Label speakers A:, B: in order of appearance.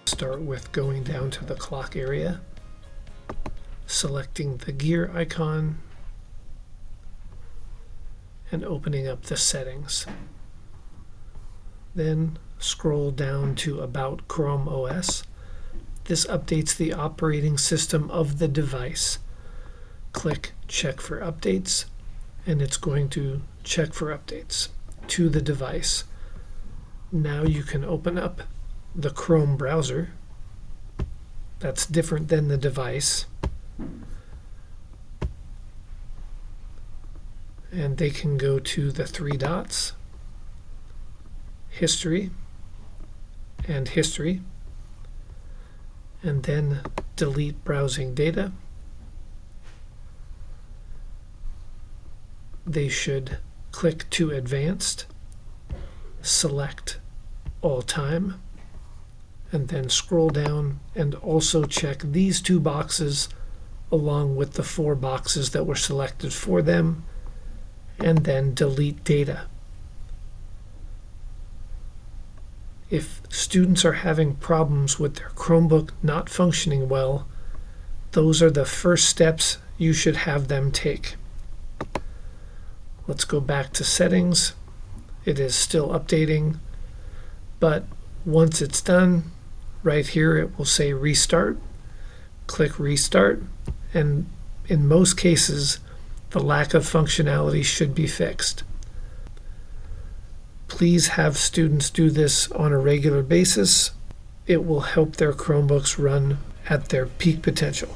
A: Start with going down to the clock area, selecting the gear icon, and opening up the settings. Then scroll down to About Chrome OS. This updates the operating system of the device. Click Check for Updates, and it's going to check for updates to the device. Now you can open up the Chrome browser. That's different than the device. And they can go to the three dots, History, and History, and then delete browsing data. They should click to Advanced, select All Time, and then scroll down and also check these two boxes along with the 4 boxes that were selected for them, and then delete data. If students are having problems with their Chromebook not functioning well, those are the first steps you should have them take. Let's go back to settings. It is still updating, but once it's done, right here it will say restart. Click restart, and in most cases, the lack of functionality should be fixed. Please have students do this on a regular basis. It will help their Chromebooks run at their peak potential.